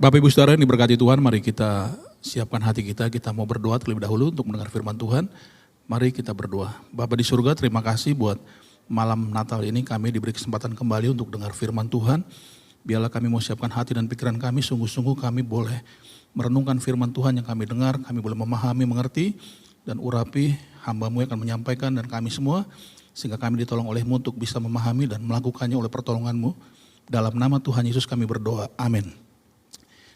Bapak Ibu Saudara yang diberkati Tuhan, mari kita siapkan hati kita mau berdoa terlebih dahulu untuk mendengar firman Tuhan. Mari kita berdoa. Bapa di surga, terima kasih buat malam Natal ini kami diberi kesempatan kembali untuk dengar firman Tuhan. Biarlah kami mau siapkan hati dan pikiran kami, sungguh-sungguh kami boleh merenungkan firman Tuhan yang kami dengar, kami boleh memahami, mengerti, dan urapi hamba-Mu yang akan menyampaikan dan kami semua, sehingga kami ditolong oleh-Mu untuk bisa memahami dan melakukannya oleh pertolongan-Mu. Dalam nama Tuhan Yesus kami berdoa, amin.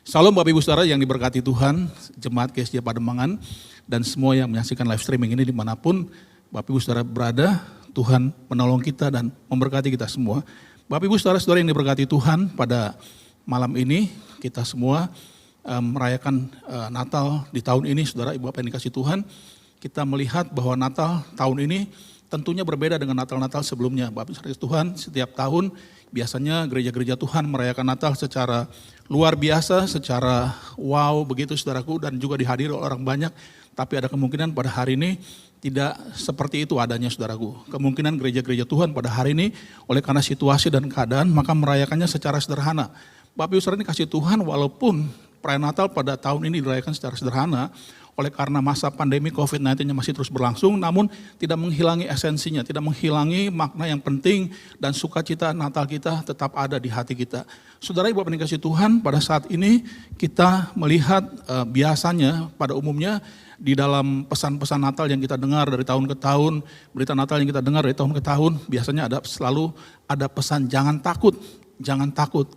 Salam Bapak Ibu Saudara yang diberkati Tuhan, Jemaat GSJ Pademangan, dan semua yang menyaksikan live streaming ini dimanapun Bapak Ibu Saudara berada, Tuhan menolong kita dan memberkati kita semua. Bapak Ibu Saudara yang diberkati Tuhan, pada malam ini kita semua merayakan Natal di tahun ini, Saudara Ibu Bapak yang dikasih Tuhan. Kita melihat bahwa Natal tahun ini tentunya berbeda dengan Natal-Natal sebelumnya. Bapak Ibu Tuhan, setiap tahun biasanya gereja-gereja Tuhan merayakan Natal secara luar biasa, secara wow begitu saudaraku, dan juga dihadiri oleh orang banyak. Tapi ada kemungkinan pada hari ini tidak seperti itu adanya saudaraku. Kemungkinan gereja-gereja Tuhan pada hari ini oleh karena situasi dan keadaan maka merayakannya secara sederhana. Bapak Ibu Saudara dikasih Tuhan, walaupun perayaan Natal pada tahun ini dirayakan secara sederhana, oleh karena masa pandemi COVID-19 yang masih terus berlangsung, namun tidak menghilangi esensinya, tidak menghilangi makna yang penting dan sukacita Natal kita tetap ada di hati kita. Saudara Ibu Bapak yang dikasih Tuhan, pada saat ini kita melihat biasanya pada umumnya di dalam pesan-pesan Natal yang kita dengar dari tahun ke tahun, berita Natal yang kita dengar dari tahun ke tahun, biasanya selalu ada pesan jangan takut,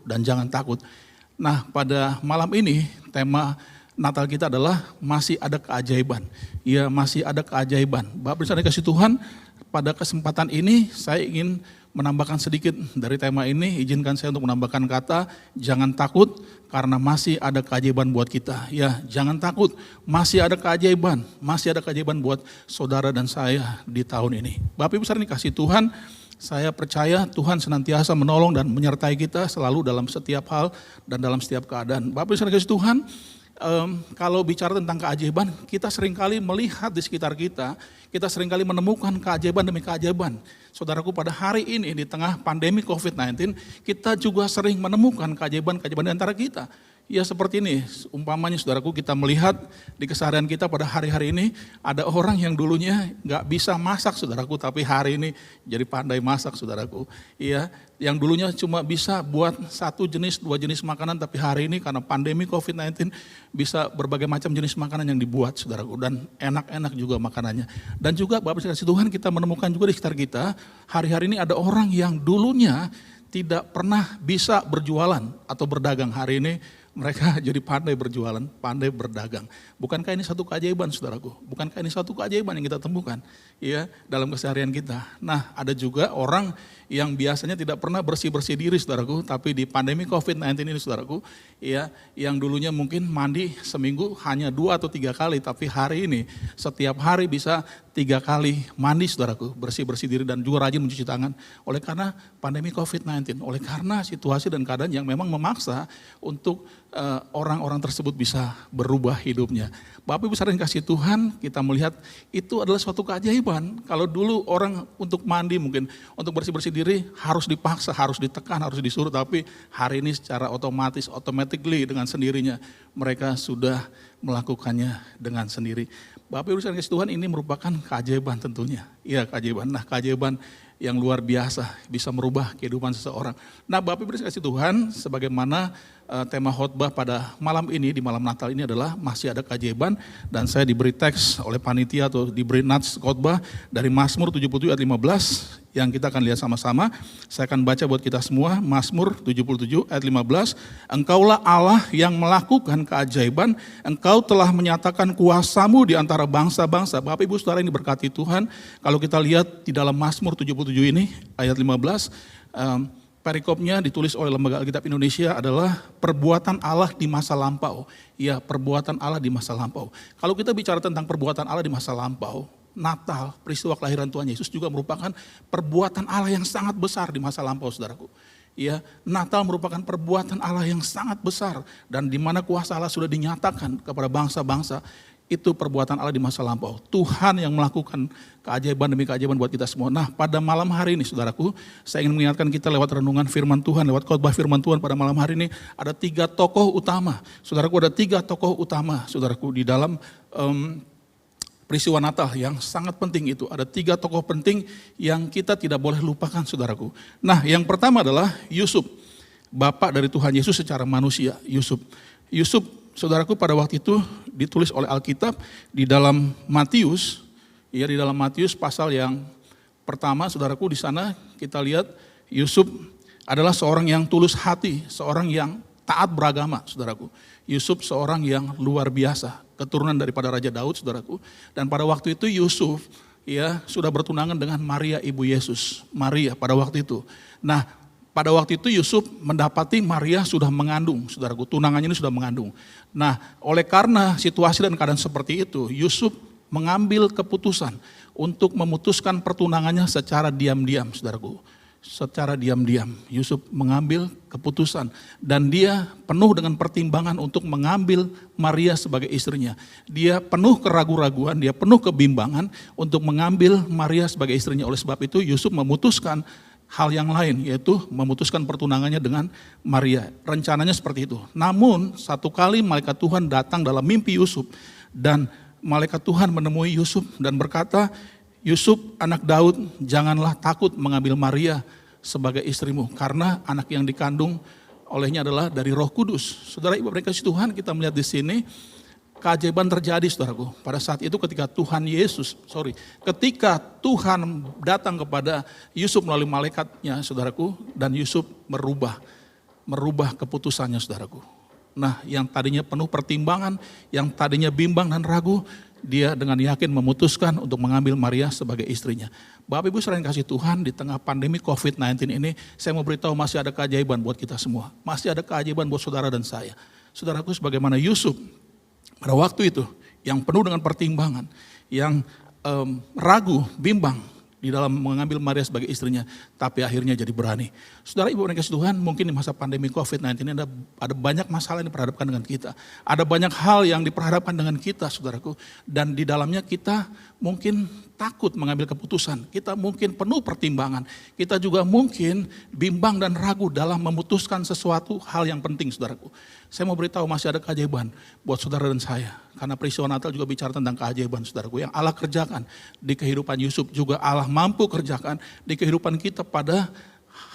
dan jangan takut. Nah, pada malam ini tema Natal kita adalah masih ada keajaiban. Ya, masih ada keajaiban. Bapak Ibu dikasih Tuhan, pada kesempatan ini saya ingin menambahkan sedikit dari tema ini. Izinkan saya untuk menambahkan kata jangan takut karena masih ada keajaiban buat kita. Ya, jangan takut, masih ada keajaiban buat saudara dan saya di tahun ini. Bapak Ibu dikasih Tuhan, saya percaya Tuhan senantiasa menolong dan menyertai kita selalu dalam setiap hal dan dalam setiap keadaan. Bapak Ibu dikasih Tuhan, kalau bicara tentang keajaiban, kita seringkali melihat di sekitar kita seringkali menemukan keajaiban demi keajaiban. Saudaraku, pada hari ini di tengah pandemi COVID-19, kita juga sering menemukan keajaiban-keajaiban di antara kita. Ya seperti ini, umpamanya saudaraku, kita melihat di keseharian kita pada hari-hari ini, ada orang yang dulunya gak bisa masak saudaraku, tapi hari ini jadi pandai masak saudaraku. Iya, yang dulunya cuma bisa buat 1 jenis, 2 jenis makanan, tapi hari ini karena pandemi COVID-19 bisa berbagai macam jenis makanan yang dibuat saudaraku, dan enak-enak juga makanannya. Dan juga Bapak Ibu Tuhan, kita menemukan juga di sekitar kita, hari-hari ini ada orang yang dulunya tidak pernah bisa berjualan atau berdagang, hari ini mereka jadi pandai berjualan, pandai berdagang. Bukankah ini satu keajaiban saudaraku? Bukankah ini satu keajaiban yang kita temukan ya dalam keseharian kita? Nah, ada juga orang yang biasanya tidak pernah bersih-bersih diri saudaraku, tapi di pandemi COVID-19 ini saudaraku, ya, yang dulunya mungkin mandi seminggu hanya 2 atau 3 kali, tapi hari ini setiap hari bisa 3 kali mandi saudaraku, bersih-bersih diri dan juga rajin mencuci tangan. Oleh karena pandemi COVID-19, oleh karena situasi dan keadaan yang memang memaksa untuk orang-orang tersebut bisa berubah hidupnya. Bapak Ibu saudara yang kasih Tuhan, kita melihat itu adalah suatu keajaiban. Kalau dulu orang untuk mandi mungkin, untuk bersih-bersih diri harus dipaksa, harus ditekan, harus disuruh, tapi hari ini secara otomatis, automatically dengan sendirinya mereka sudah melakukannya dengan sendiri. Bapak Ibu saudara yang kasih Tuhan, ini merupakan keajaiban tentunya. Iya, keajaiban. Nah, keajaiban yang luar biasa bisa merubah kehidupan seseorang. Nah, Bapak Ibu dikasih Tuhan, sebagaimana tema khotbah pada malam ini, di malam Natal ini adalah masih ada keajaiban, dan saya diberi teks oleh panitia atau diberi nats khotbah dari Mazmur 77 ayat 15 yang kita akan lihat sama-sama. Saya akan baca buat kita semua, Mazmur 77 ayat 15. Engkaulah Allah yang melakukan keajaiban, engkau telah menyatakan kuasa-Mu di antara bangsa-bangsa. Bapak Ibu saudara yang diberkati Tuhan, kalau kita lihat di dalam Mazmur 77 ini ayat 15, perikopnya ditulis oleh Lembaga Alkitab Indonesia adalah perbuatan Allah di masa lampau. Ya, perbuatan Allah di masa lampau. Kalau kita bicara tentang perbuatan Allah di masa lampau, Natal, peristiwa kelahiran Tuhan Yesus juga merupakan perbuatan Allah yang sangat besar di masa lampau saudaraku. Ya, Natal merupakan perbuatan Allah yang sangat besar dan di mana kuasa Allah sudah dinyatakan kepada bangsa-bangsa. Itu perbuatan Allah di masa lampau. Tuhan yang melakukan keajaiban demi keajaiban buat kita semua. Nah, pada malam hari ini saudaraku, saya ingin mengingatkan kita lewat renungan firman Tuhan, lewat khotbah firman Tuhan pada malam hari ini, ada 3 tokoh utama. Saudaraku, ada 3 tokoh utama, saudaraku, di dalam peristiwa Natal yang sangat penting itu. Ada 3 tokoh penting yang kita tidak boleh lupakan, saudaraku. Nah, yang pertama adalah Yusuf, bapak dari Tuhan Yesus secara manusia, Yusuf. Yusuf, saudaraku, pada waktu itu ditulis oleh Alkitab di dalam Matius, ya, di dalam Matius pasal yang pertama, saudaraku, di sana kita lihat Yusuf adalah seorang yang tulus hati, seorang yang taat beragama, saudaraku. Yusuf seorang yang luar biasa, keturunan daripada Raja Daud, saudaraku. Dan pada waktu itu Yusuf, ya, sudah bertunangan dengan Maria ibu Yesus, Maria pada waktu itu. Nah, pada waktu itu Yusuf mendapati Maria sudah mengandung, saudaraku, tunangannya ini sudah mengandung. Nah, oleh karena situasi dan keadaan seperti itu, Yusuf mengambil keputusan untuk memutuskan pertunangannya secara diam-diam, saudaraku. Secara diam-diam, Yusuf mengambil keputusan dan dia penuh dengan pertimbangan untuk mengambil Maria sebagai istrinya. Dia penuh keraguan-raguan, dia penuh kebimbangan untuk mengambil Maria sebagai istrinya. Oleh sebab itu Yusuf memutuskan hal yang lain, yaitu memutuskan pertunangannya dengan Maria. Rencananya seperti itu. Namun satu kali malaikat Tuhan datang dalam mimpi Yusuf dan malaikat Tuhan menemui Yusuf dan berkata, Yusuf anak Daud, janganlah takut mengambil Maria sebagai istrimu, karena anak yang dikandung olehnya adalah dari Roh Kudus. Saudara, ibu berkat Tuhan, kita melihat di sini keajaiban terjadi, saudaraku. Pada saat itu ketika ketika Tuhan datang kepada Yusuf melalui malaikatnya, saudaraku, dan Yusuf merubah keputusannya, saudaraku. Nah, yang tadinya penuh pertimbangan, yang tadinya bimbang dan ragu, dia dengan yakin memutuskan untuk mengambil Maria sebagai istrinya. Bapak Ibu saudara yang kasih Tuhan, di tengah pandemi COVID-19 ini, saya mau beritahu masih ada keajaiban buat kita semua. Masih ada keajaiban buat saudara dan saya. Saudaraku, sebagaimana Yusuf pada waktu itu, yang penuh dengan pertimbangan, yang ragu, bimbang di dalam mengambil Maria sebagai istrinya, tapi akhirnya jadi berani. Saudara, ibu dan kasih Tuhan, mungkin di masa pandemi COVID-19 ini ada banyak masalah yang diperhadapkan dengan kita. Ada banyak hal yang diperhadapkan dengan kita, saudaraku. Dan di dalamnya kita mungkin takut mengambil keputusan. Kita mungkin penuh pertimbangan. Kita juga mungkin bimbang dan ragu dalam memutuskan sesuatu hal yang penting, saudaraku. Saya mau beritahu masih ada keajaiban buat saudara dan saya. Karena peristiwa Natal juga bicara tentang keajaiban, saudaraku. Yang Allah kerjakan di kehidupan Yusuf juga Allah mampu kerjakan di kehidupan kita pada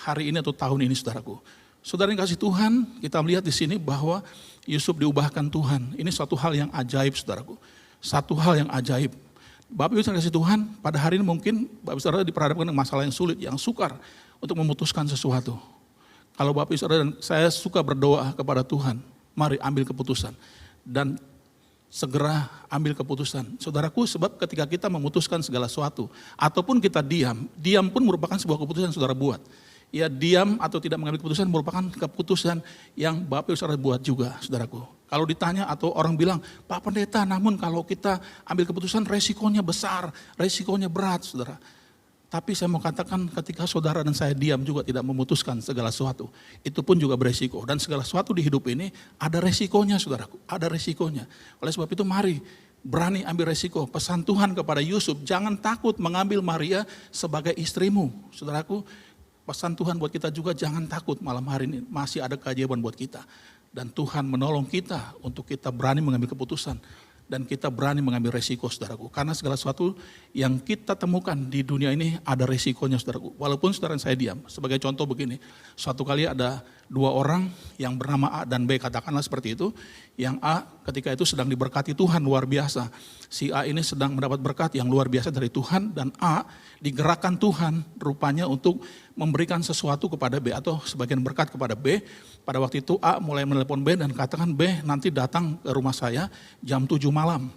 hari ini atau tahun ini, saudaraku. Saudara yang kasih Tuhan, kita melihat di sini bahwa Yusuf diubahkan Tuhan. Ini suatu hal yang ajaib, saudaraku. Satu hal yang ajaib. Bapak Ibu kasih Tuhan, pada hari ini mungkin Bapak Ibu saudara diperhadapkan dengan masalah yang sulit, yang sukar untuk memutuskan sesuatu. Kalau Bapak Ibu saudara dan saya suka berdoa kepada Tuhan, mari ambil keputusan dan segera ambil keputusan. Saudaraku, sebab ketika kita memutuskan segala sesuatu ataupun kita diam pun merupakan sebuah keputusan yang saudara buat. Ya, diam atau tidak mengambil keputusan merupakan keputusan yang Bapak Ibu saudara buat juga, saudaraku. Kalau ditanya atau orang bilang, Pak Pendeta, namun kalau kita ambil keputusan resikonya besar, resikonya berat, saudara. Tapi saya mau katakan ketika saudara dan saya diam juga tidak memutuskan segala sesuatu, itu pun juga beresiko. Dan segala sesuatu di hidup ini ada resikonya, saudaraku, ada resikonya. Oleh sebab itu mari berani ambil resiko. Pesan Tuhan kepada Yusuf, jangan takut mengambil Maria sebagai istrimu, saudaraku. Pesan Tuhan buat kita juga, jangan takut malam hari ini, masih ada keajaiban buat kita. Dan Tuhan menolong kita untuk kita berani mengambil keputusan. Dan kita berani mengambil resiko, saudaraku. Karena segala sesuatu yang kita temukan di dunia ini ada resikonya, saudaraku. Walaupun saudara saya diam. Sebagai contoh begini, suatu kali ada 2 orang yang bernama A dan B, katakanlah seperti itu. Yang A ketika itu sedang diberkati Tuhan luar biasa. Si A ini sedang mendapat berkat yang luar biasa dari Tuhan, dan A digerakkan Tuhan rupanya untuk memberikan sesuatu kepada B atau sebagian berkat kepada B. Pada waktu itu A mulai menelepon B dan katakan, B nanti datang ke rumah saya jam 7 malam.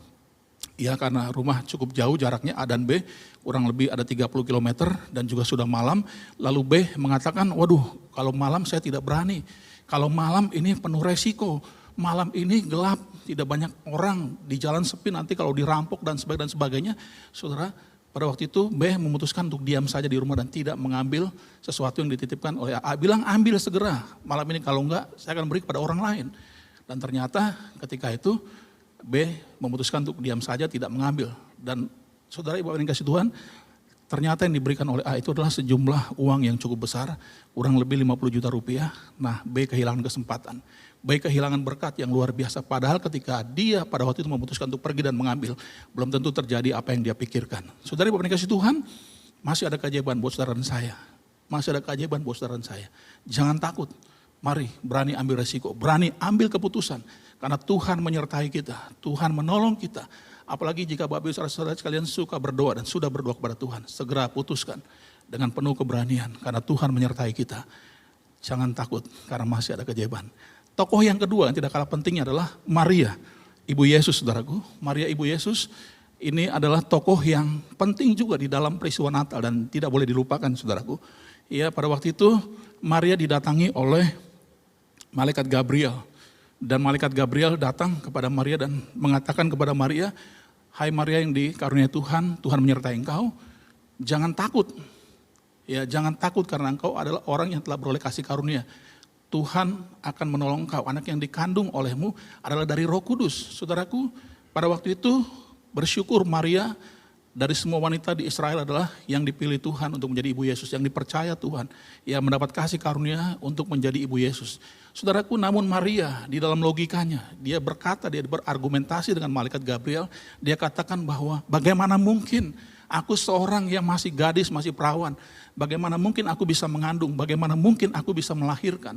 Ya, karena rumah cukup jauh jaraknya A dan B, kurang lebih ada 30 km dan juga sudah malam. Lalu B mengatakan, waduh kalau malam saya tidak berani. Kalau malam ini penuh resiko. Malam ini gelap, tidak banyak orang, di jalan sepi, nanti kalau dirampok dan sebagainya. Saudara, pada waktu itu B memutuskan untuk diam saja di rumah dan tidak mengambil sesuatu yang dititipkan oleh A. Bilang ambil segera malam ini, kalau enggak saya akan beri kepada orang lain. Dan ternyata ketika itu B memutuskan untuk diam saja tidak mengambil. Dan saudara ibu yang kasih Tuhan, ternyata yang diberikan oleh A itu adalah sejumlah uang yang cukup besar, kurang lebih 50 juta rupiah. Nah, B kehilangan kesempatan. B kehilangan berkat yang luar biasa. Padahal ketika dia pada waktu itu memutuskan untuk pergi dan mengambil, belum tentu terjadi apa yang dia pikirkan. Saudara ibu yang kasih Tuhan, masih ada keajaiban buat saudara dan saya. Masih ada keajaiban buat saudara dan saya. Jangan takut. Mari berani ambil resiko, berani ambil keputusan. Karena Tuhan menyertai kita, Tuhan menolong kita. Apalagi jika Bapak Ibu saudara-saudara sekalian suka berdoa dan sudah berdoa kepada Tuhan. Segera putuskan dengan penuh keberanian karena Tuhan menyertai kita. Jangan takut karena masih ada keajaiban. Tokoh yang kedua yang tidak kalah pentingnya adalah Maria, Ibu Yesus saudaraku. Maria Ibu Yesus ini adalah tokoh yang penting juga di dalam peristiwa Natal dan tidak boleh dilupakan saudaraku. Ya, pada waktu itu Maria didatangi oleh malaikat Gabriel. Dan malaikat Gabriel datang kepada Maria dan mengatakan kepada Maria, "Hai Maria yang dikaruniai Tuhan, Tuhan menyertai engkau. Jangan takut. Ya, jangan takut karena engkau adalah orang yang telah beroleh kasih karunia. Tuhan akan menolong engkau. Anak yang dikandung olehmu adalah dari Roh Kudus." Saudaraku, pada waktu itu bersyukur Maria dari semua wanita di Israel adalah yang dipilih Tuhan untuk menjadi ibu Yesus, yang dipercaya Tuhan, yang mendapat kasih karunia untuk menjadi ibu Yesus. Saudaraku, namun Maria di dalam logikanya, dia berkata, dia berargumentasi dengan malaikat Gabriel, dia katakan bahwa bagaimana mungkin aku seorang yang masih gadis, masih perawan, bagaimana mungkin aku bisa mengandung, bagaimana mungkin aku bisa melahirkan.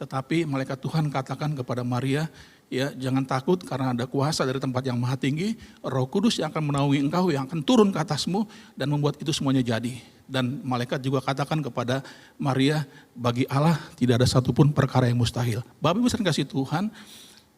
Tetapi malaikat Tuhan katakan kepada Maria, ya, jangan takut karena ada kuasa dari tempat yang maha tinggi, Roh Kudus yang akan menaungi engkau, yang akan turun ke atasmu dan membuat itu semuanya jadi. Dan malaikat juga katakan kepada Maria, bagi Allah tidak ada satupun perkara yang mustahil. Bapak Ibu kasih Tuhan,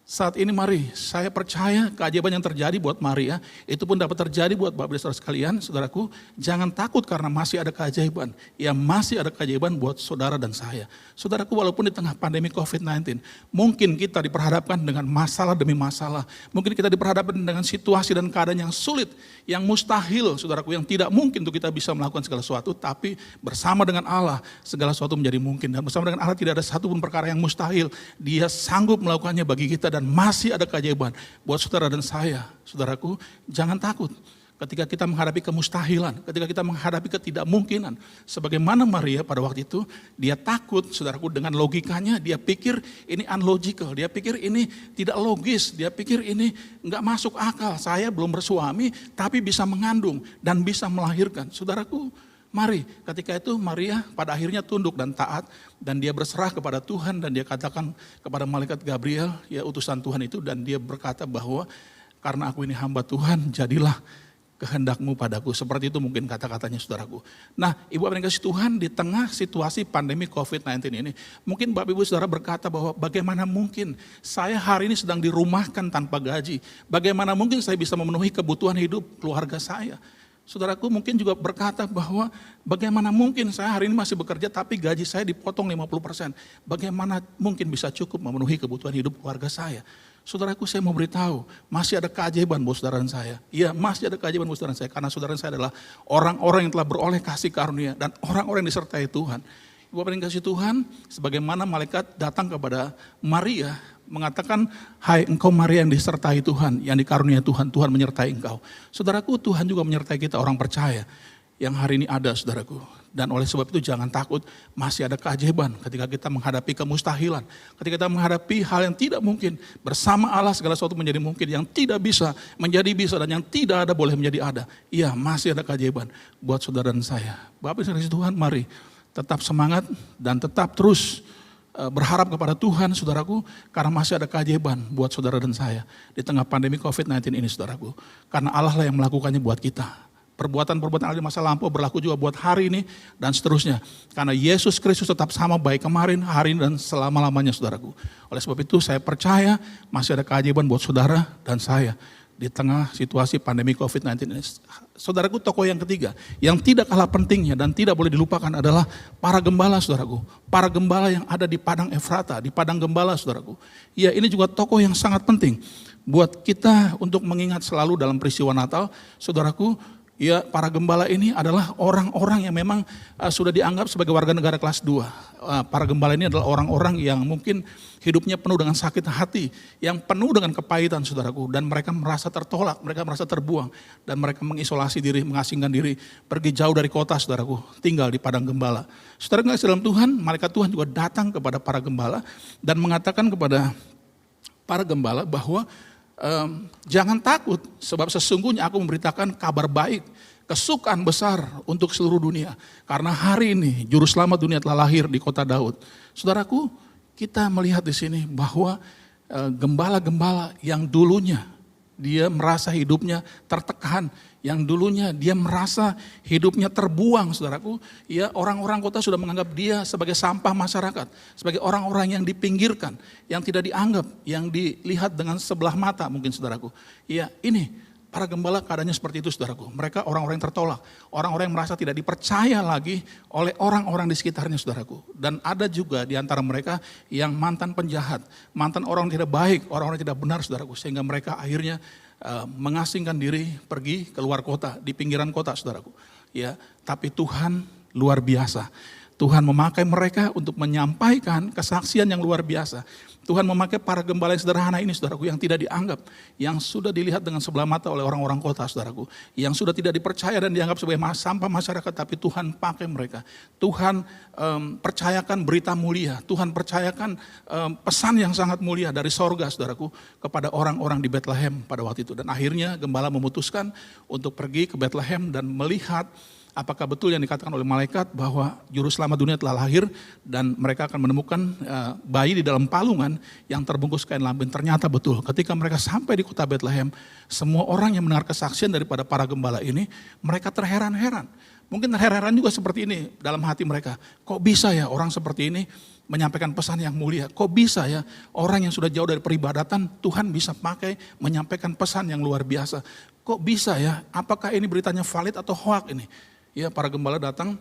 saat ini mari saya percaya keajaiban yang terjadi buat Maria, itu pun dapat terjadi buat Bapak Ibu saudara sekalian. Saudaraku, jangan takut karena masih ada keajaiban. Ya, masih ada keajaiban buat saudara dan saya. Saudaraku, walaupun di tengah pandemi COVID-19, mungkin kita diperhadapkan dengan masalah demi masalah. Mungkin kita diperhadapkan dengan situasi dan keadaan yang sulit, yang mustahil, saudaraku, yang tidak mungkin untuk kita bisa melakukan segala sesuatu. Tapi bersama dengan Allah, segala sesuatu menjadi mungkin. Dan bersama dengan Allah tidak ada satupun perkara yang mustahil. Dia sanggup melakukannya bagi kita dan masih ada keajaiban buat saudara dan saya. Saudaraku, jangan takut ketika kita menghadapi kemustahilan, ketika kita menghadapi ketidakmungkinan. Sebagaimana Maria pada waktu itu, dia takut, saudaraku, dengan logikanya, dia pikir ini unlogical, dia pikir ini tidak logis, dia pikir ini enggak masuk akal. Saya belum bersuami tapi bisa mengandung dan bisa melahirkan. Saudaraku, mari, ketika itu Maria pada akhirnya tunduk dan taat dan dia berserah kepada Tuhan dan dia katakan kepada malaikat Gabriel, ya utusan Tuhan itu, dan dia berkata bahwa karena aku ini hamba Tuhan, jadilah kehendakmu padaku. Seperti itu mungkin kata-katanya saudaraku. Nah, Ibu Bapak yang kasih Tuhan, di tengah situasi pandemi COVID-19 ini, mungkin Bapak Ibu saudara berkata bahwa bagaimana mungkin saya hari ini sedang dirumahkan tanpa gaji, bagaimana mungkin saya bisa memenuhi kebutuhan hidup keluarga saya. Saudaraku mungkin juga berkata bahwa bagaimana mungkin saya hari ini masih bekerja tapi gaji saya dipotong 50%. Bagaimana mungkin bisa cukup memenuhi kebutuhan hidup keluarga saya. Saudaraku, saya mau beritahu, masih ada keajaiban buat saudara dan saya. Iya, masih ada keajaiban buat saudara dan saya. Karena saudara dan saya adalah orang-orang yang telah beroleh kasih karunia dan orang-orang yang disertai Tuhan. Ibu Bapak yang kasih Tuhan, sebagaimana malaikat datang kepada Maria, mengatakan, hai engkau Maria yang disertai Tuhan, yang dikarunia Tuhan, Tuhan menyertai engkau. Saudaraku, Tuhan juga menyertai kita orang percaya yang hari ini ada, saudaraku. Dan oleh sebab itu jangan takut, masih ada keajaiban ketika kita menghadapi kemustahilan. Ketika kita menghadapi hal yang tidak mungkin, bersama Allah segala sesuatu menjadi mungkin, yang tidak bisa menjadi bisa dan yang tidak ada boleh menjadi ada. Iya, masih ada keajaiban buat saudara dan saya. Bapak Ibu Tuhan, mari tetap semangat dan tetap terus berharap kepada Tuhan, saudaraku, karena masih ada keajaiban buat saudara dan saya di tengah pandemi COVID-19 ini, saudaraku. Karena Allah lah yang melakukannya buat kita. Perbuatan-perbuatan Allah di masa lampau berlaku juga buat hari ini dan seterusnya. Karena Yesus Kristus tetap sama baik kemarin, hari ini dan selama-lamanya, saudaraku. Oleh sebab itu saya percaya masih ada keajaiban buat saudara dan saya di tengah situasi pandemi COVID-19 ini. Saudaraku, tokoh yang ketiga, yang tidak kalah pentingnya dan tidak boleh dilupakan adalah para gembala, saudaraku. Para gembala yang ada di Padang Efrata, di Padang Gembala, saudaraku. Ya, ini juga tokoh yang sangat penting buat kita untuk mengingat selalu dalam peristiwa Natal, saudaraku. Ya, para gembala ini adalah orang-orang yang memang sudah dianggap sebagai warga negara kelas 2. Para gembala ini adalah orang-orang yang mungkin hidupnya penuh dengan sakit hati, yang penuh dengan kepahitan, saudaraku. Dan mereka merasa tertolak, mereka merasa terbuang. Dan mereka mengisolasi diri, mengasingkan diri, pergi jauh dari kota, saudaraku, tinggal di padang gembala. Saudara kasih dalam Tuhan, malaikat Tuhan juga datang kepada para gembala dan mengatakan kepada para gembala bahwa jangan takut, sebab sesungguhnya aku memberitakan kabar baik, kesukaan besar untuk seluruh dunia. Karena hari ini juru selamat dunia telah lahir di kota Daud. Saudaraku, kita melihat di sini bahwa gembala-gembala yang dulunya dia merasa hidupnya tertekan, yang dulunya dia merasa hidupnya terbuang, saudaraku. Ya, orang-orang kota sudah menganggap dia sebagai sampah masyarakat, sebagai orang-orang yang dipinggirkan, yang tidak dianggap, yang dilihat dengan sebelah mata mungkin, saudaraku. Ya, ini para gembala keadaannya seperti itu, saudaraku. Mereka orang-orang yang tertolak, orang-orang yang merasa tidak dipercaya lagi oleh orang-orang di sekitarnya, saudaraku. Dan ada juga di antara mereka yang mantan penjahat, mantan orang yang tidak baik, orang-orang yang tidak benar, saudaraku. Sehingga mereka akhirnya mengasingkan diri, pergi keluar kota, di pinggiran kota, saudaraku. Ya, tapi Tuhan luar biasa. Tuhan memakai mereka untuk menyampaikan kesaksian yang luar biasa. Tuhan memakai para gembala yang sederhana ini, saudaraku, yang tidak dianggap, yang sudah dilihat dengan sebelah mata oleh orang-orang kota, saudaraku, yang sudah tidak dipercaya dan dianggap sebagai sampah masyarakat, tapi Tuhan pakai mereka. Tuhan percayakan berita mulia, Tuhan percayakan pesan yang sangat mulia dari sorga, saudaraku, kepada orang-orang di Bethlehem pada waktu itu. Dan akhirnya gembala memutuskan untuk pergi ke Bethlehem dan melihat apakah betul yang dikatakan oleh malaikat bahwa juru selamat dunia telah lahir dan mereka akan menemukan bayi di dalam palungan yang terbungkus kain lambin. Ternyata betul, ketika mereka sampai di kota Bethlehem, semua orang yang mendengar kesaksian daripada para gembala ini, mereka terheran-heran. Mungkin terheran-heran juga seperti ini dalam hati mereka. Kok bisa ya orang seperti ini menyampaikan pesan yang mulia? Kok bisa ya orang yang sudah jauh dari peribadatan, Tuhan bisa pakai menyampaikan pesan yang luar biasa? Kok bisa ya? Apakah ini beritanya valid atau hoak ini? Ya, para gembala datang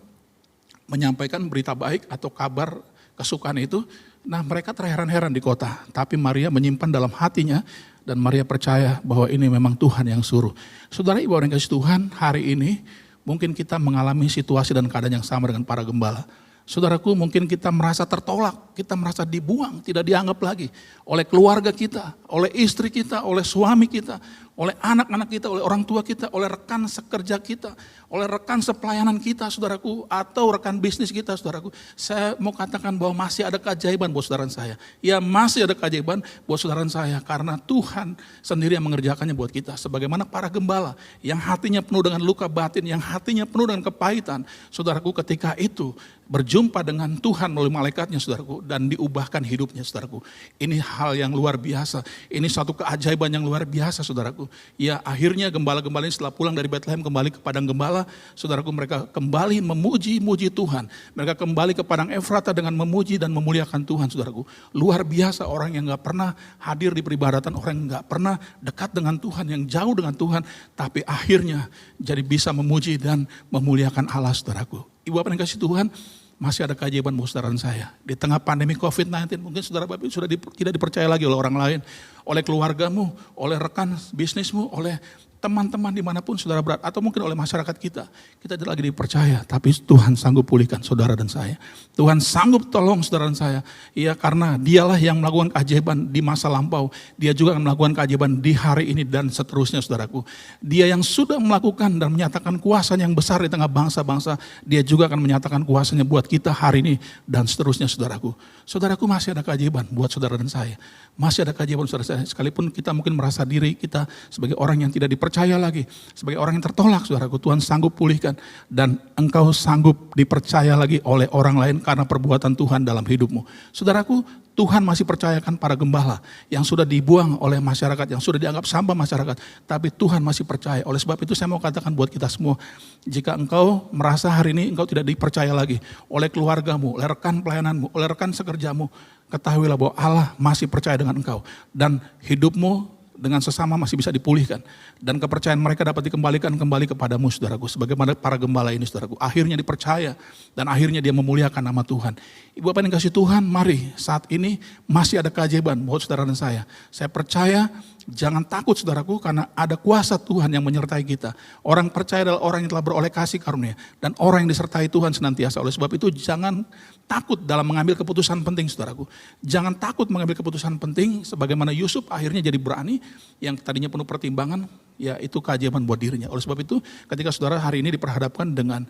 menyampaikan berita baik atau kabar kesukaan itu. Nah, mereka terheran-heran di kota. Tapi Maria menyimpan dalam hatinya dan Maria percaya bahwa ini memang Tuhan yang suruh. Saudara, ibu orang kasih Tuhan, hari ini mungkin kita mengalami situasi dan keadaan yang sama dengan para gembala. Saudaraku, mungkin kita merasa tertolak, kita merasa dibuang, tidak dianggap lagi oleh keluarga kita, oleh istri kita, oleh suami kita, oleh anak-anak kita, oleh orang tua kita, oleh rekan sekerja kita, oleh rekan sepelayanan kita, saudaraku, atau rekan bisnis kita, saudaraku. Saya mau katakan bahwa masih ada keajaiban buat saudara saya. Ya, masih ada keajaiban buat saudara saya, karena Tuhan sendiri yang mengerjakannya buat kita. Sebagaimana para gembala yang hatinya penuh dengan luka batin, yang hatinya penuh dengan kepahitan, saudaraku, ketika itu berjumpa dengan Tuhan melalui malaikatnya, saudaraku, dan diubahkan hidupnya, saudaraku. Ini hal yang luar biasa, ini satu keajaiban yang luar biasa, saudaraku. Ya, akhirnya gembala-gembala ini setelah pulang dari Bethlehem kembali ke padang gembala, saudaraku, mereka kembali memuji Tuhan. Mereka kembali ke padang Efrata dengan memuji dan memuliakan Tuhan, saudaraku. Luar biasa, orang yang gak pernah hadir di peribadatan, orang yang gak pernah dekat dengan Tuhan, yang jauh dengan Tuhan, tapi akhirnya jadi bisa memuji dan memuliakan Allah, saudaraku. Ibu apa yang kasih Tuhan, masih ada keajaiban buat saudara saya. Di tengah pandemi COVID-19 mungkin saudara Bapak sudah tidak dipercaya lagi oleh orang lain, oleh keluargamu, oleh rekan bisnismu, oleh teman-teman dimanapun saudara berada, atau mungkin oleh masyarakat kita. Kita tidak lagi dipercaya, tapi Tuhan sanggup pulihkan saudara dan saya. Tuhan sanggup tolong saudara dan saya. Ya, karena dialah yang melakukan keajaiban di masa lampau. Dia juga akan melakukan keajaiban di hari ini dan seterusnya, saudaraku. Dia yang sudah melakukan dan menyatakan kuasa yang besar di tengah bangsa-bangsa, dia juga akan menyatakan kuasanya buat kita hari ini dan seterusnya, saudaraku. Saudaraku, masih ada keajaiban buat saudara dan saya. Masih ada keajaiban saudara saya. Sekalipun kita mungkin merasa diri kita sebagai orang yang tidak dipercaya lagi, sebagai orang yang tertolak, saudaraku, Tuhan sanggup pulihkan dan engkau sanggup dipercaya lagi oleh orang lain karena perbuatan Tuhan dalam hidupmu. Saudaraku, Tuhan masih percayakan para gembala yang sudah dibuang oleh masyarakat, yang sudah dianggap sampah masyarakat, tapi Tuhan masih percaya. Oleh sebab itu saya mau katakan buat kita semua, jika engkau merasa hari ini engkau tidak dipercaya lagi oleh keluargamu, oleh rekan pelayananmu, oleh rekan sekerjamu, ketahuilah bahwa Allah masih percaya dengan engkau dan hidupmu dengan sesama masih bisa dipulihkan. Dan kepercayaan mereka dapat dikembalikan kembali kepadamu, saudaraku. Sebagaimana para gembala ini, saudaraku. Akhirnya dipercaya dan akhirnya dia memuliakan nama Tuhan. Ibu Bapak yang kasih Tuhan, mari saat ini masih ada keajaiban buat saudara dan saya. Saya percaya Jangan takut saudaraku, karena ada kuasa Tuhan yang menyertai kita. Orang percaya adalah orang yang telah beroleh kasih karunia. Dan orang yang disertai Tuhan senantiasa. Oleh sebab itu jangan takut dalam mengambil keputusan penting saudaraku. Jangan takut mengambil keputusan penting, sebagaimana Yusuf akhirnya jadi berani, yang tadinya penuh pertimbangan, ya itu keajaiban buat dirinya. Oleh sebab itu ketika saudara hari ini diperhadapkan dengan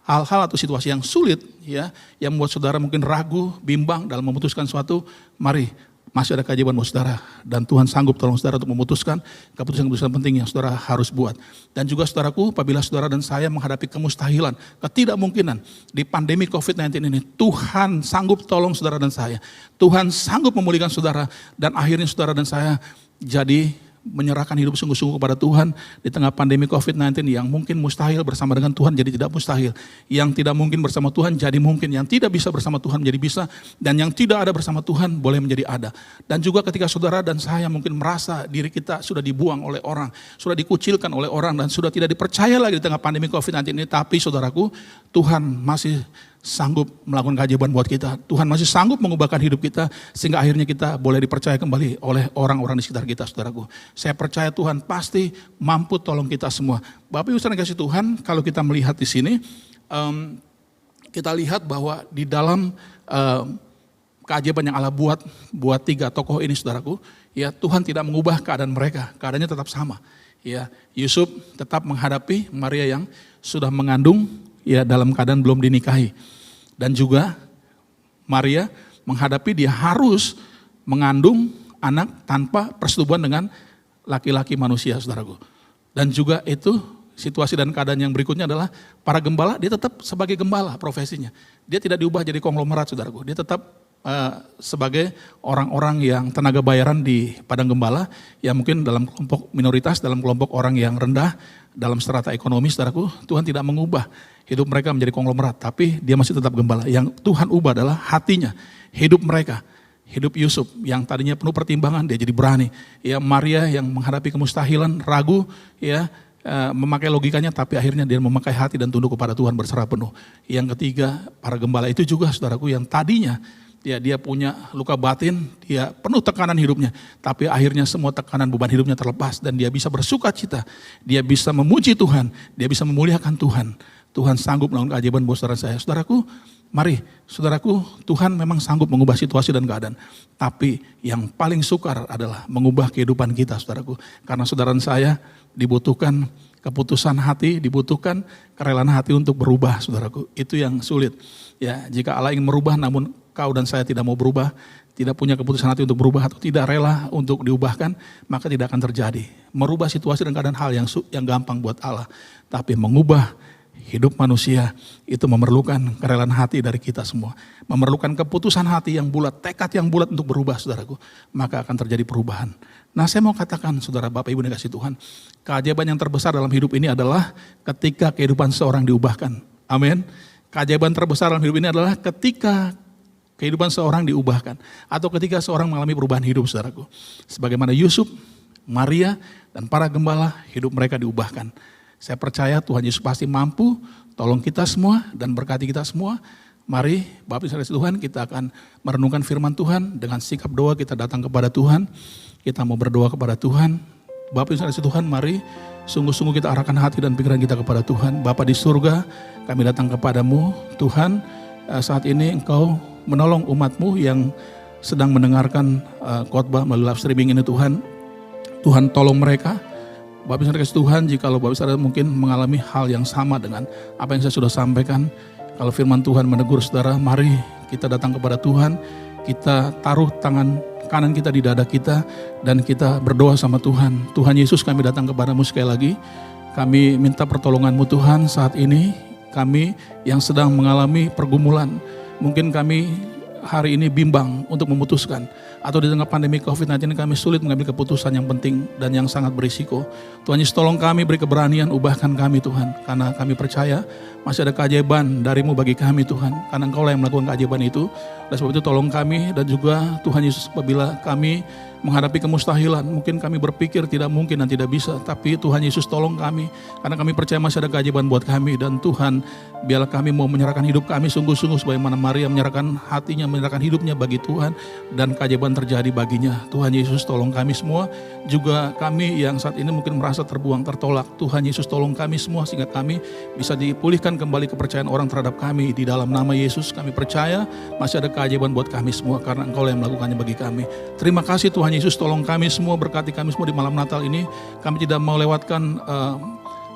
hal-hal atau situasi yang sulit, ya, yang membuat saudara mungkin ragu, bimbang dalam memutuskan suatu, mari, masih ada keajaiban buat saudara. Dan Tuhan sanggup tolong saudara untuk memutuskan keputusan-keputusan penting yang saudara harus buat. Dan juga saudaraku, apabila saudara dan saya menghadapi kemustahilan, ketidakmungkinan di pandemi COVID-19 ini, Tuhan sanggup tolong saudara dan saya. Tuhan sanggup memulihkan saudara, dan akhirnya saudara dan saya jadi menyerahkan hidup sungguh-sungguh kepada Tuhan di tengah pandemi COVID-19 yang mungkin mustahil bersama dengan Tuhan jadi tidak mustahil. Yang tidak mungkin bersama Tuhan jadi mungkin. Yang tidak bisa bersama Tuhan menjadi bisa. Dan yang tidak ada bersama Tuhan boleh menjadi ada. Dan juga ketika saudara dan saya mungkin merasa diri kita sudah dibuang oleh orang, sudah dikucilkan oleh orang, dan sudah tidak dipercaya lagi di tengah pandemi COVID-19 ini. Tapi saudaraku, Tuhan masih sanggup melakukan keajaiban buat kita. Tuhan masih sanggup mengubahkan hidup kita sehingga akhirnya kita boleh dipercaya kembali oleh orang-orang di sekitar kita, saudaraku. Saya percaya Tuhan pasti mampu tolong kita semua. Bapak Ibu saudara kasih Tuhan, kalau kita melihat di sini, kita lihat bahwa di dalam keajaiban yang Allah buat tiga tokoh ini, saudaraku, ya Tuhan tidak mengubah keadaan mereka, keadaannya tetap sama. Ya, Yusuf tetap menghadapi Maria yang sudah mengandung, ya dalam keadaan belum dinikahi. Dan juga Maria menghadapi dia harus mengandung anak tanpa persetubuhan dengan laki-laki manusia, saudaraku. Dan juga itu situasi dan keadaan yang berikutnya adalah para gembala, dia tetap sebagai gembala profesinya. Dia tidak diubah jadi konglomerat, saudaraku. Dia tetap sebagai orang-orang yang tenaga bayaran di padang gembala, yang mungkin dalam kelompok minoritas, dalam kelompok orang yang rendah, dalam strata ekonomi, saudaraku. Tuhan tidak mengubah hidup mereka menjadi konglomerat, tapi dia masih tetap gembala. Yang Tuhan ubah adalah hatinya, hidup mereka. Hidup Yusuf yang tadinya penuh pertimbangan, dia jadi berani. Ya, Maria yang menghadapi kemustahilan, ragu, ya memakai logikanya, tapi akhirnya dia memakai hati dan tunduk kepada Tuhan, berserah penuh. Yang ketiga, para gembala itu juga, saudaraku, yang tadinya ya dia punya luka batin, dia penuh tekanan hidupnya, tapi akhirnya semua tekanan beban hidupnya terlepas dan dia bisa bersuka cita, dia bisa memuji Tuhan, dia bisa memuliakan Tuhan. Tuhan sanggup melakukan keajaiban buat saudara saya. Saudaraku, mari, saudaraku, Tuhan memang sanggup mengubah situasi dan keadaan, tapi yang paling sukar adalah mengubah kehidupan kita, saudaraku. Karena saudara saya dibutuhkan keputusan hati, dibutuhkan kerelaan hati untuk berubah, saudaraku. Itu yang sulit. Ya, jika Allah ingin merubah namun kau dan saya tidak mau berubah, tidak punya keputusan hati untuk berubah atau tidak rela untuk diubahkan, maka tidak akan terjadi. Merubah situasi dan keadaan hal yang gampang buat Allah, tapi mengubah hidup manusia itu memerlukan kerelaan hati dari kita semua. Memerlukan keputusan hati yang bulat, tekad yang bulat untuk berubah, saudaraku. Maka akan terjadi perubahan. Nah, saya mau katakan, saudara, Bapak Ibu dikasih Tuhan, keajaiban yang terbesar dalam hidup ini adalah ketika kehidupan seorang diubahkan. Amin. Keajaiban terbesar dalam hidup ini adalah ketika kehidupan seorang diubahkan. Atau ketika seorang mengalami perubahan hidup, saudaraku. Sebagaimana Yusuf, Maria, dan para gembala, hidup mereka diubahkan. Saya percaya Tuhan Yesus pasti mampu tolong kita semua dan berkati kita semua. Mari Bapak Ibu saudara Tuhan, kita akan merenungkan firman Tuhan. Dengan sikap doa kita datang kepada Tuhan. Kita mau berdoa kepada Tuhan. Bapak Ibu saudara Tuhan, mari sungguh-sungguh kita arahkan hati dan pikiran kita kepada Tuhan. Bapa di surga, kami datang kepadamu. Tuhan, saat ini Engkau menolong umat-Mu yang sedang mendengarkan khotbah melalui live streaming ini, Tuhan. Tuhan tolong mereka. Bapak Ibu kasih Tuhan, jika Bapak Ibu mungkin mengalami hal yang sama dengan apa yang saya sudah sampaikan, kalau firman Tuhan menegur saudara, mari kita datang kepada Tuhan, kita taruh tangan kanan kita di dada kita, dan kita berdoa sama Tuhan. Tuhan Yesus, kami datang kepadamu sekali lagi, kami minta pertolongan-Mu Tuhan saat ini, kami yang sedang mengalami pergumulan, mungkin kami hari ini bimbang untuk memutuskan, atau di tengah pandemi COVID-19 kami sulit mengambil keputusan yang penting dan yang sangat berisiko. Tuhan Yesus, tolong kami, beri keberanian, ubahkan kami Tuhan, karena kami percaya masih ada keajaiban dari-Mu bagi kami Tuhan, karena Engkau lah yang melakukan keajaiban itu. Dan sebab itu tolong kami, dan juga Tuhan Yesus, apabila kami menghadapi kemustahilan. Mungkin kami berpikir tidak mungkin dan tidak bisa, tapi Tuhan Yesus tolong kami, karena kami percaya masih ada keajaiban buat kami. Dan Tuhan, biarlah kami mau menyerahkan hidup kami sungguh-sungguh sebagaimana Maria menyerahkan hatinya, menyerahkan hidupnya bagi Tuhan, dan keajaiban terjadi baginya. Tuhan Yesus tolong kami semua, juga kami yang saat ini mungkin merasa terbuang, tertolak. Tuhan Yesus tolong kami semua sehingga kami bisa dipulihkan kembali kepercayaan orang terhadap kami. Di dalam nama Yesus kami percaya masih ada keajaiban buat kami semua, karena Engkau yang melakukannya bagi kami. Terima kasih Tuhan Yesus, tolong kami semua, berkati kami semua di malam Natal ini. Kami tidak mau lewatkan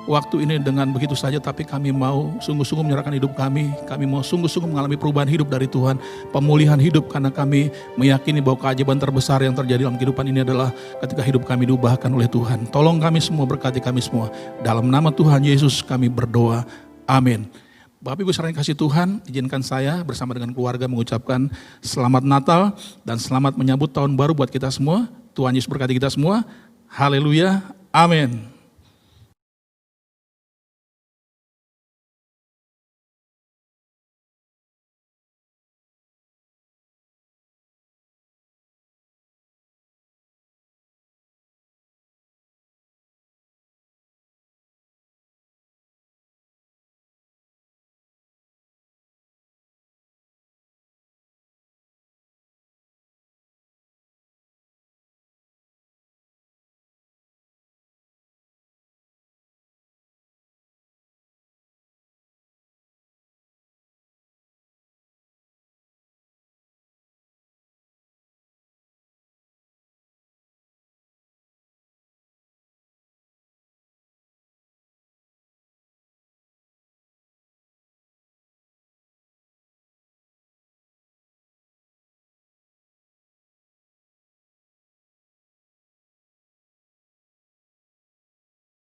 waktu ini dengan begitu saja, tapi kami mau sungguh-sungguh menyerahkan hidup kami. Kami mau sungguh-sungguh mengalami perubahan hidup dari Tuhan, pemulihan hidup, karena kami meyakini bahwa keajaiban terbesar yang terjadi dalam kehidupan ini adalah ketika hidup kami diubahkan oleh Tuhan. Tolong kami semua, berkati kami semua. Dalam nama Tuhan Yesus kami berdoa. Amin. Bapak Ibu saudara yang kasih Tuhan, izinkan saya bersama dengan keluarga mengucapkan selamat Natal dan selamat menyambut tahun baru buat kita semua. Tuhan Yesus berkati kita semua. Haleluya. Amin.